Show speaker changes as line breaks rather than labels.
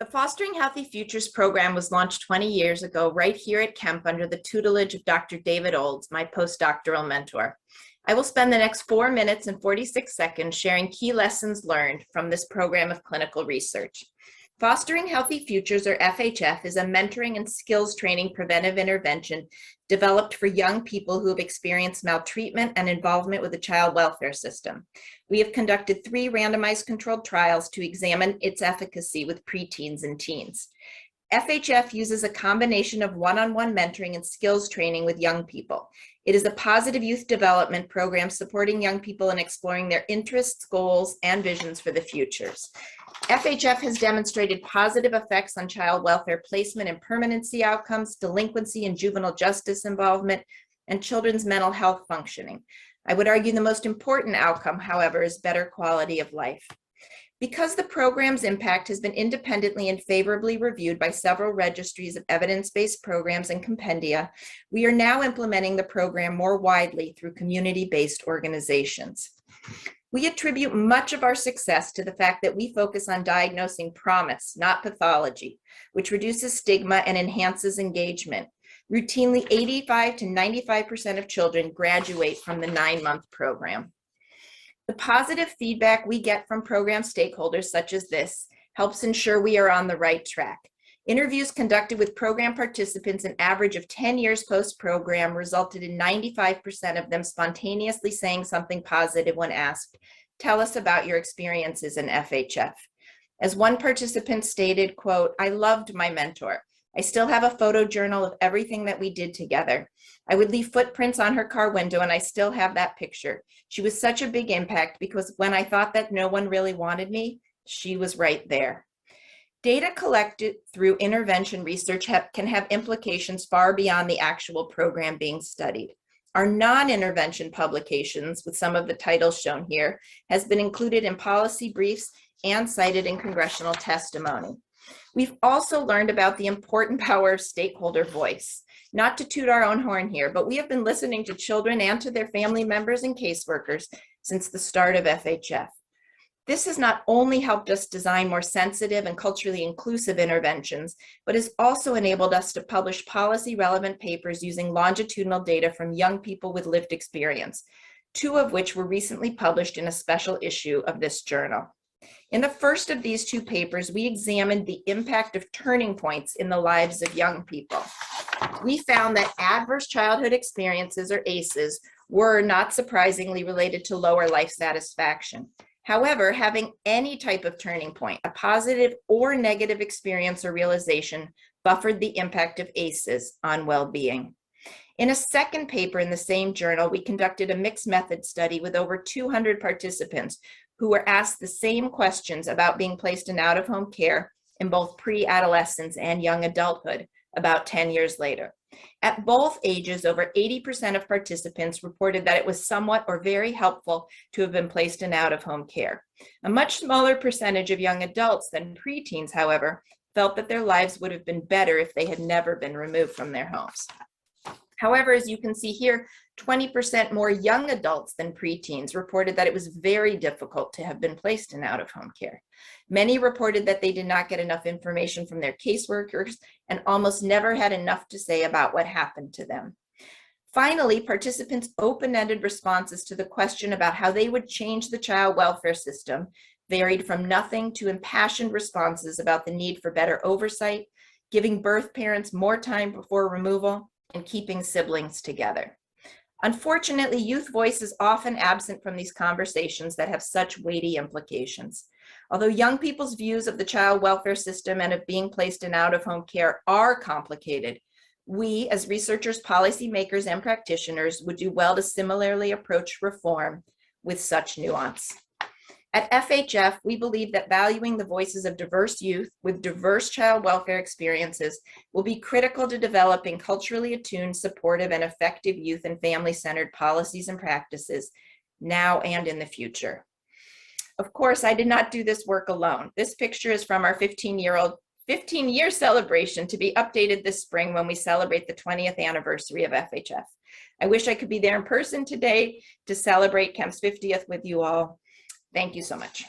The Fostering Healthy Futures program was launched 20 years ago right here at Kemp under the tutelage of Dr. David Olds, my postdoctoral mentor. I will spend the next 4 minutes and 46 seconds sharing key lessons learned from this program of clinical research. Fostering Healthy Futures, or FHF, is a mentoring and skills training preventive intervention developed for young people who have experienced maltreatment and involvement with the child welfare system. We have conducted 3 randomized controlled trials to examine its efficacy with preteens and teens. FHF uses a combination of one-on-one mentoring and skills training with young people. It is a positive youth development program supporting young people in exploring their interests, goals, and visions for the futures. FHF has demonstrated positive effects on child welfare placement and permanency outcomes, delinquency and juvenile justice involvement, and children's mental health functioning. I would argue the most important outcome, however, is better quality of life. Because the program's impact has been independently and favorably reviewed by several registries of evidence-based programs and compendia, we are now implementing the program more widely through community-based organizations. We attribute much of our success to the fact that we focus on diagnosing promise, not pathology, which reduces stigma and enhances engagement. Routinely, 85 to 95% of children graduate from the 9-month program. The positive feedback we get from program stakeholders such as this helps ensure we are on the right track. Interviews conducted with program participants an average of 10 years post-program resulted in 95% of them spontaneously saying something positive when asked, "Tell us about your experiences in FHF." As one participant stated, quote, "I loved my mentor. I still have a photo journal of everything that we did together. I would leave footprints on her car window and I still have that picture. She was such a big impact because when I thought that no one really wanted me, she was right there." Data collected through intervention research can have implications far beyond the actual program being studied. Our non-intervention publications, with some of the titles shown here, has been included in policy briefs and cited in congressional testimony. We've also learned about the important power of stakeholder voice. Not to toot our own horn here, but we have been listening to children and to their family members and caseworkers since the start of FHF. This has not only helped us design more sensitive and culturally inclusive interventions, but has also enabled us to publish policy-relevant papers using longitudinal data from young people with lived experience, 2 of which were recently published in a special issue of this journal. In the first of these 2 papers, we examined the impact of turning points in the lives of young people. We found that adverse childhood experiences, or ACEs, were not surprisingly related to lower life satisfaction. However, having any type of turning point, a positive or negative experience or realization, buffered the impact of ACEs on well-being. In a second paper in the same journal, we conducted a mixed method study with over 200 participants who were asked the same questions about being placed in out-of-home care in both pre-adolescence and young adulthood about 10 years later. At both ages, over 80% of participants reported that it was somewhat or very helpful to have been placed in out-of-home care. A much smaller percentage of young adults than preteens, however, felt that their lives would have been better if they had never been removed from their homes. However, as you can see here, 20% more young adults than preteens reported that it was very difficult to have been placed in out-of-home care. Many reported that they did not get enough information from their caseworkers and almost never had enough to say about what happened to them. Finally, participants' open-ended responses to the question about how they would change the child welfare system varied from nothing to impassioned responses about the need for better oversight, giving birth parents more time before removal, and keeping siblings together. Unfortunately, youth voice is often absent from these conversations that have such weighty implications. Although young people's views of the child welfare system and of being placed in out-of-home care are complicated, we, as researchers, policymakers, and practitioners, would do well to similarly approach reform with such nuance. At FHF, we believe that valuing the voices of diverse youth with diverse child welfare experiences will be critical to developing culturally attuned, supportive, and effective youth and family-centered policies and practices now and in the future. Of course, I did not do this work alone. This picture is from our 15-year celebration to be updated this spring when we celebrate the 20th anniversary of FHF. I wish I could be there in person today to celebrate Kemp's 50th with you all. Thank you so much.